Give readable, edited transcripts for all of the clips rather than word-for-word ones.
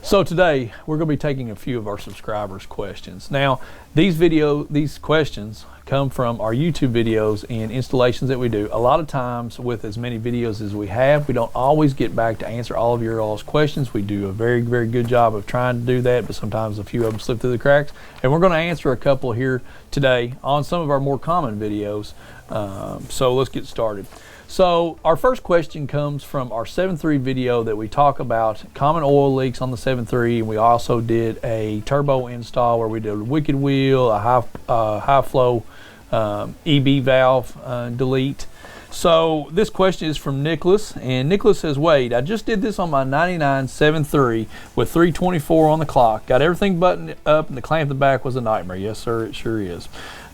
So today we're going to be taking a few of our subscribers' questions. Now these questions come from our YouTube videos and installations that we do. A lot of times with as many videos as we have, we don't always get back to answer all of your all's questions. We do a very good job of trying to do that, but sometimes a few of them slip through the cracks. And we're going to answer a couple here today on some of our more common videos. So let's get started. So our first question comes from our 7.3 video that we talk about common oil leaks on the 7.3, and we also did a turbo install where we did a wicked wheel, a high flow EB valve delete. So this question is from Nicholas, and Nicholas says, Wade, I just did this on my 99 7.3 with 324 on the clock. Got everything buttoned up, and the clamp in the back was a nightmare. Yes, sir, it sure is.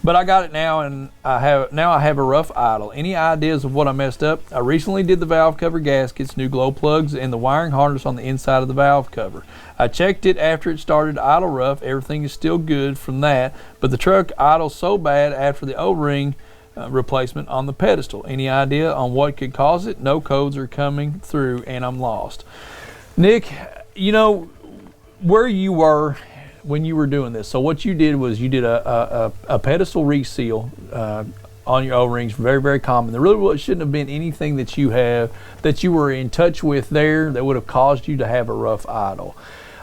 But I got it now, and I have a rough idle. Any ideas of what I messed up? I recently did the valve cover gaskets, new glow plugs, and the wiring harness on the inside of the valve cover. I checked it after it started to idle rough. Everything is still good from that, but the truck idles so bad after the O-ring replacement on the pedestal. Any idea on what could cause it? No codes are coming through, and I'm lost. Nick, you know where you were when you were doing this. So what you did was you did a pedestal reseal on your O-rings. Very common. There really shouldn't have been anything that you were in touch with there that would have caused you to have a rough idle.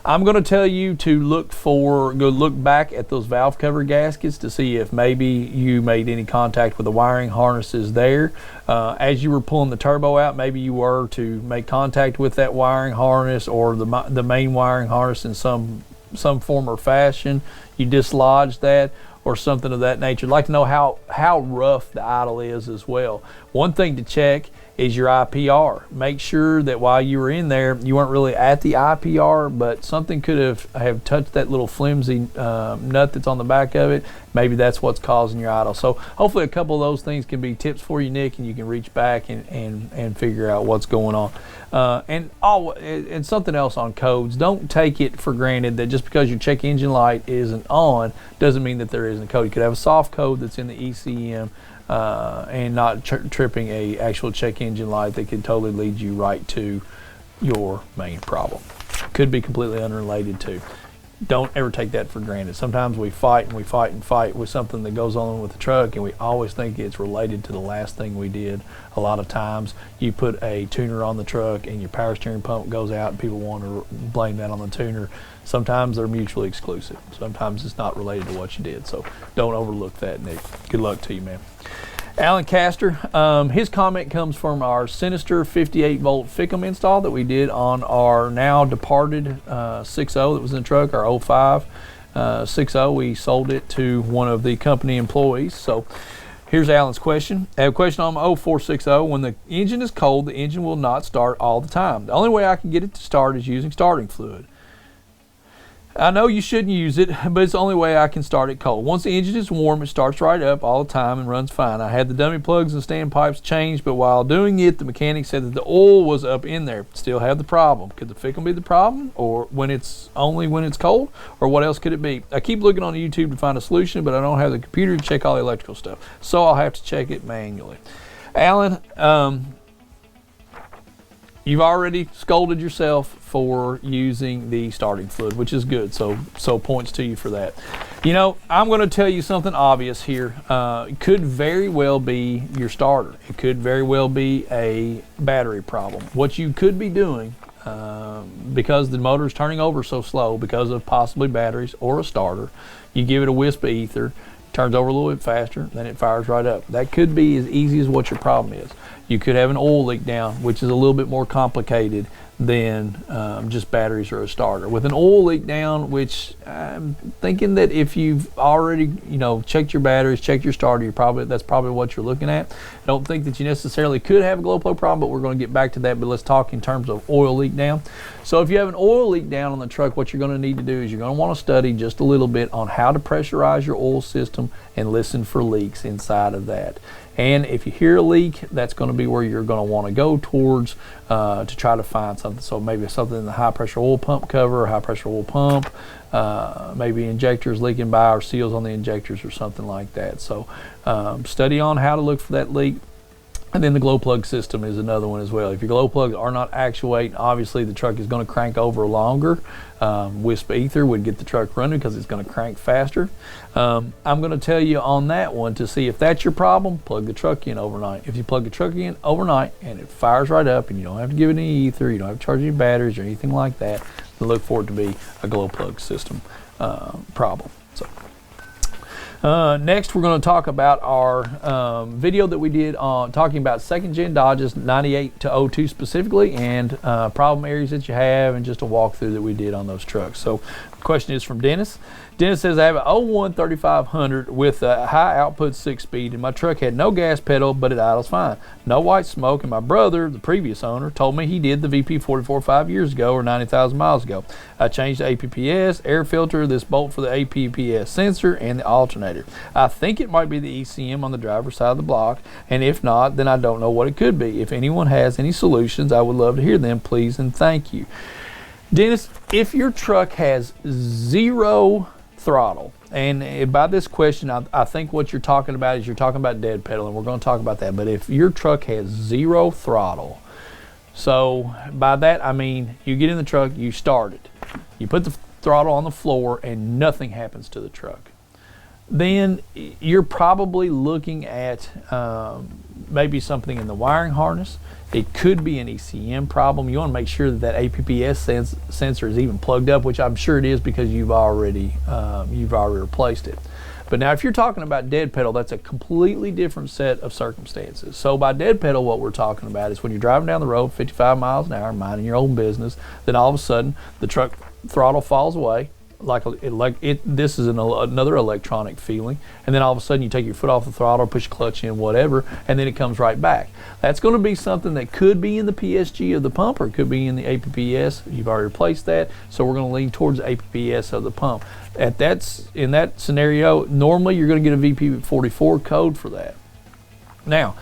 I'm going to tell you to go look back at those valve cover gaskets to see if maybe you made any contact with the wiring harnesses there. As you were pulling the turbo out, maybe you were to make contact with that wiring harness or the main wiring harness in some form or fashion. You dislodged that or something of that nature. I'd like to know how rough the idle is as well. One thing to check is your IPR. Make sure that while you were in there, you weren't really at the IPR, but something could have touched that little flimsy nut that's on the back of it. Maybe that's what's causing your idle. So hopefully a couple of those things can be tips for you, Nick, and you can reach back and figure out what's going on. And something else on codes. Don't take it for granted that just because your check engine light isn't on doesn't mean that there isn't a code. You could have a soft code that's in the ECM and not tripping a actual check engine light that could totally lead you right to your main problem. Could be completely unrelated to. Don't ever take that for granted. Sometimes we fight with something that goes on with the truck, and we always think it's related to the last thing we did. A lot of times you put a tuner on the truck and your power steering pump goes out and people want to blame that on the tuner. Sometimes they're mutually exclusive. Sometimes it's not related to what you did. So don't overlook that, Nick. Good luck to you, man. Alan Castor, his comment comes from our Sinister 58-volt FICM install that we did on our now departed 6.0 that was in the truck, our 05 6.0. We sold it to one of the company employees. So here's Alan's question. I have a question on my 0460. When the engine is cold, the engine will not start all the time. The only way I can get it to start is using starting fluid. I know you shouldn't use it, but it's the only way I can start it cold. Once the engine is warm, it starts right up all the time and runs fine. I had the dummy plugs and standpipes changed, but while doing it, the mechanic said that the oil was up in there. Still have the problem. Could the FICM be the problem, or when it's cold, or what else could it be? I keep looking on YouTube to find a solution, but I don't have the computer to check all the electrical stuff, so I'll have to check it manually. Alan, you've already scolded yourself for using the starting fluid, which is good, so points to you for that. You know, I'm going to tell you something obvious here. It could very well be your starter. It could very well be a battery problem. What you could be doing, because the motor is turning over so slow because of possibly batteries or a starter, you give it a wisp of ether, turns over a little bit faster, then it fires right up. That could be as easy as what your problem is. You could have an oil leak down, which is a little bit more complicated than just batteries or a starter. With an oil leak down, which I'm thinking that if you've already checked your batteries, checked your starter, that's probably what you're looking at. I don't think that you necessarily could have a glow plug problem, but we're going to get back to that. But let's talk in terms of oil leak down. So if you have an oil leak down on the truck, what you're going to need to do is you're going to want to study just a little bit on how to pressurize your oil system and listen for leaks inside of that. And if you hear a leak, that's going to be where you're going to want to go towards to try to find something. So maybe something in the high pressure oil pump cover or high pressure oil pump, maybe injectors leaking by or seals on the injectors or something like that. So study on how to look for that leak. And then the glow plug system is another one as well. If your glow plugs are not actuating, obviously the truck is going to crank over longer. Wisp ether would get the truck running because it's going to crank faster. I'm going to tell you on that one, to see if that's your problem, plug the truck in overnight. If you plug the truck in overnight and it fires right up and you don't have to give it any ether, you don't have to charge any batteries or anything like that, then look for it to be a glow plug system problem. Next, we're going to talk about our video that we did on talking about second gen Dodges 98 to 02 specifically, and problem areas that you have, and just a walkthrough that we did on those trucks. So the question is from Dennis. Dennis says, I have an 01 3500 with a high output 6-speed, and my truck had no gas pedal, but it idles fine. No white smoke, and my brother, the previous owner, told me he did the VP44 5 years ago or 90,000 miles ago. I changed the APPS, air filter, this bolt for the APPS sensor, and the alternator. I think it might be the ECM on the driver's side of the block, and if not, then I don't know what it could be. If anyone has any solutions, I would love to hear them, please and thank you. Dennis, if your truck has zero throttle, and by this question, I think what you're talking about is you're talking about dead pedal, and we're going to talk about that. But if your truck has zero throttle, so by that I mean you get in the truck, you start it, you put the throttle on the floor, and nothing happens to the truck, then you're probably looking at maybe something in the wiring harness. It could be an ECM problem. You want to make sure that APPS sensor is even plugged up, which I'm sure it is because you've already replaced it. But now if you're talking about dead pedal, that's a completely different set of circumstances. So by dead pedal, what we're talking about is when you're driving down the road 55 miles an hour, minding your own business, then all of a sudden the truck throttle falls away. This is another electronic feeling, and then all of a sudden you take your foot off the throttle, push the clutch in, whatever, and then it comes right back. That's going to be something that could be in the PSG of the pump, or it could be in the APPS. You've already replaced that, so we're going to lean towards the APPS of the pump. In that scenario, normally you're going to get a VP44 code for that. Now,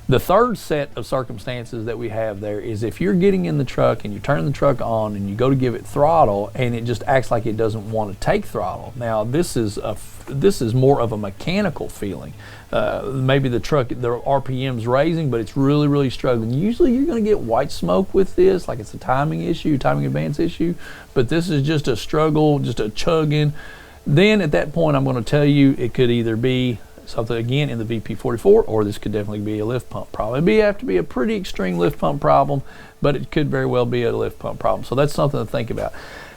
the third set of circumstances that we have there is if you're getting in the truck and you turn the truck on and you go to give it throttle and it just acts like it doesn't want to take throttle. Now this is more of a mechanical feeling. Maybe the RPM's raising, but it's really struggling. Usually you're going to get white smoke with this, like it's a timing advance issue, but this is just a struggle, just a chugging. Then at that point I'm going to tell you it could either be something again in the VP44, or this could definitely be a lift pump problem. It'd have to be a pretty extreme lift pump problem, but it could very well be a lift pump problem. So that's something to think about.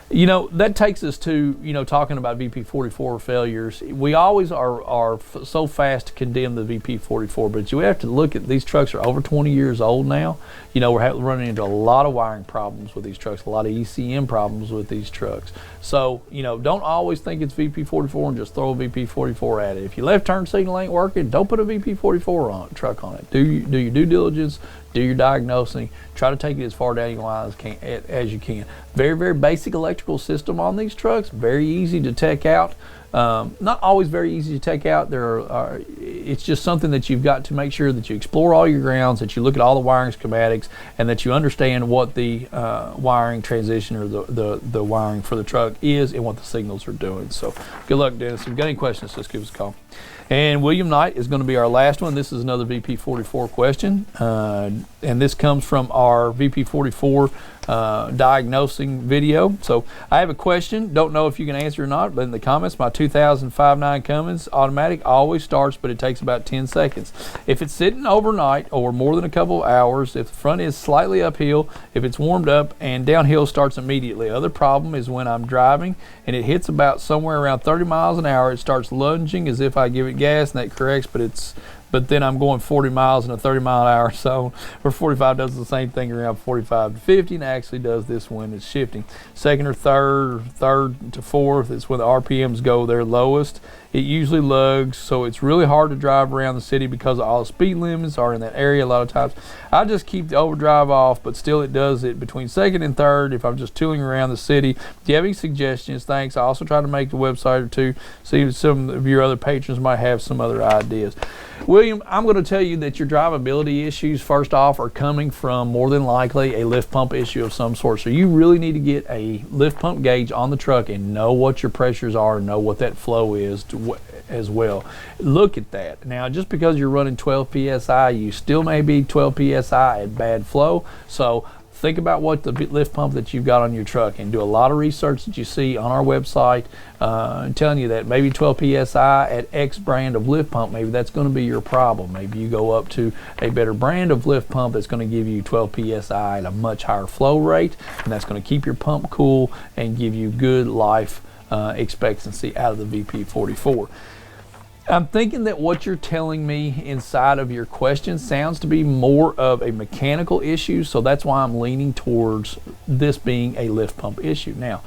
You know, that takes us to, talking about VP44 failures. We always are so fast to condemn the VP44, but you have to look at these trucks are over 20 years old now. We're running into a lot of wiring problems with these trucks, a lot of ECM problems with these trucks. So, don't always think it's VP44 and just throw a VP44 at it. If your left turn signal ain't working, don't put a VP44 truck on it. Do your due diligence, do your diagnosing, try to take it as far down your line as you can. Very, very basic electrical system on these trucks, very easy to take out. Not always very easy to take out. It's just something that you've got to make sure that you explore all your grounds, that you look at all the wiring schematics, and that you understand what the wiring transition or the wiring for the truck is and what the signals are doing. So good luck, Dennis. If you've got any questions, just give us a call. And William Knight is going to be our last one. This is another VP44 question, and this comes from our VP44 diagnosing video. So I have a question, don't know if you can answer or not, but in the comments, my 2005-9 Cummins automatic always starts, but it takes about 10 seconds. If it's sitting overnight or more than a couple of hours, if the front is slightly uphill, if it's warmed up, and downhill starts immediately. Other problem is when I'm driving and it hits about somewhere around 30 miles an hour, it starts lunging as if I give it gas, and that corrects, but then I'm going 40 miles in a 30-mile-an-hour zone, where 45 does the same thing around 45 to 50, and actually does this when it's shifting. Second or third to fourth, it's when the RPMs go their lowest. It usually lugs, so it's really hard to drive around the city because all the speed limits are in that area a lot of times. I just keep the overdrive off, but still it does it between second and third if I'm just tooling around the city. Do you have any suggestions? Thanks. I also try to make the website or two, see if some of your other patrons might have some other ideas. William, William, I'm going to tell you that your drivability issues, first off, are coming from more than likely a lift pump issue of some sort. So you really need to get a lift pump gauge on the truck and know what your pressures are, know what that flow is as well. Look at that. Now, just because you're running 12 psi, you still may be 12 psi at bad flow. So think about what the lift pump that you've got on your truck and do a lot of research that you see on our website telling you that maybe 12 psi at X brand of lift pump, maybe that's going to be your problem. Maybe you go up to a better brand of lift pump that's going to give you 12 psi at a much higher flow rate, and that's going to keep your pump cool and give you good life expectancy out of the VP44. I'm thinking that what you're telling me inside of your question sounds to be more of a mechanical issue, so that's why I'm leaning towards this being a lift pump issue. Now,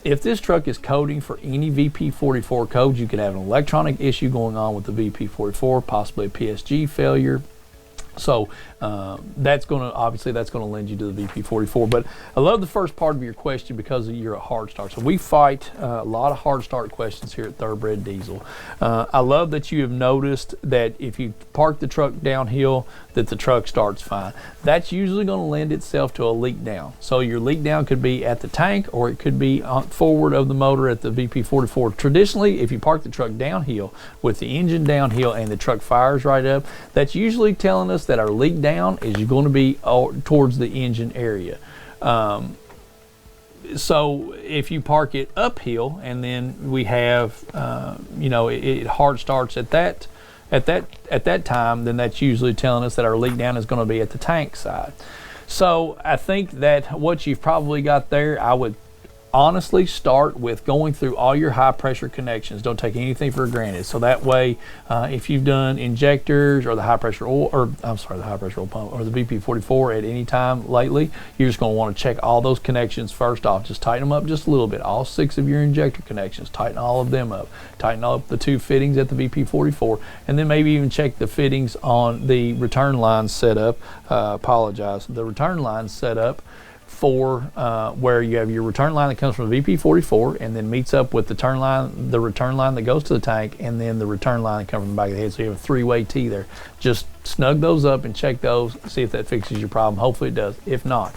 if this truck is coding for any VP44 code, you could have an electronic issue going on with the VP44, possibly a PSG failure. So that's going to, obviously that's going to lend you to the VP44. But I love the first part of your question because you're a hard start. So we fight a lot of hard start questions here at Thoroughbred Diesel. I love that you have noticed that if you park the truck downhill, that the truck starts fine. That's usually going to lend itself to a leak down. So your leak down could be at the tank, or it could be on forward of the motor at the VP44. Traditionally, if you park the truck downhill with the engine downhill and the truck fires right up, that's usually telling us that our leak down is going to be towards the engine area. So if you park it uphill and then we have, you know, it hard starts at that time, then that's usually telling us that our leak down is going to be at the tank side. So I think that what you've probably got there, I would honestly start with going through all your high pressure connections. Don't take anything for granted. So that way, if you've done injectors or the high pressure oil, or I'm sorry, the high pressure oil pump or the VP44 at any time lately, you're just going to want to check all those connections first off. Just tighten them up just a little bit. All 6 of your injector connections, tighten all of them up. Tighten up the 2 fittings at the VP44, and then maybe even check the fittings on the return line setup. The return line setup for where you have your return line that comes from the VP44 and then meets up with the return line that goes to the tank, and then the return line that comes from the back of the head. So you have a 3-way T there. Just snug those up and check those, see if that fixes your problem. Hopefully it does. If not,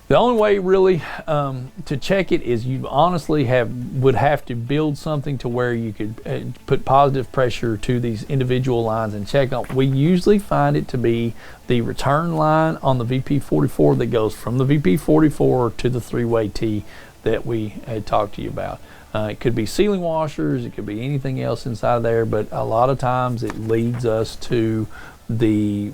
the only way really to check it is you honestly would have to build something to where you could put positive pressure to these individual lines and check on. We usually find it to be the return line on the VP44 that goes from the VP44 to the 3-way T that we had talked to you about. It could be sealing washers, it could be anything else inside there, but a lot of times it leads us to the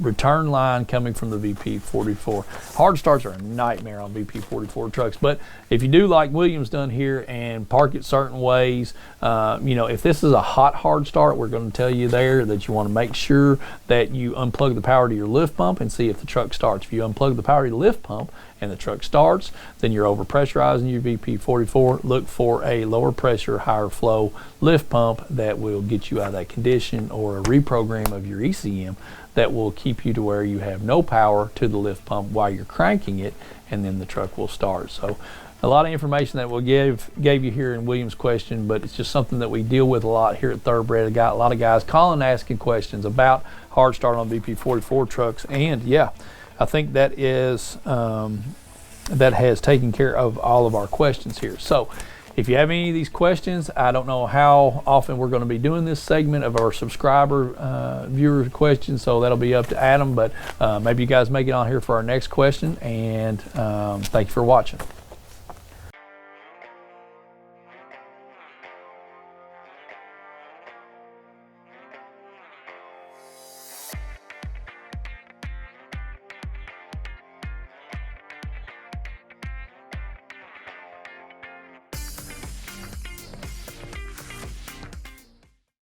return line coming from the VP44. Hard starts are a nightmare on VP44 trucks, but if you do like William's done here and park it certain ways, you know, if this is a hard start, we're going to tell you there that you want to make sure that you unplug the power to your lift pump and see if the truck starts. If you unplug the power to your lift pump and the truck starts, then you're overpressurizing your VP44. Look for a lower pressure, higher flow lift pump that will get you out of that condition, or a reprogram of your ECM that will keep you to where you have no power to the lift pump while you're cranking it, and then the truck will start. So a lot of information that we'll gave you here in William's question, but it's just something that we deal with a lot here at Thoroughbred. I got a lot of guys calling asking questions about hard start on VP44 trucks, and yeah, I think that is that has taken care of all of our questions here. So if you have any of these questions, I don't know how often we're going to be doing this segment of our subscriber viewer questions, so that'll be up to Adam, but maybe you guys make it on here for our next question, and thank you for watching.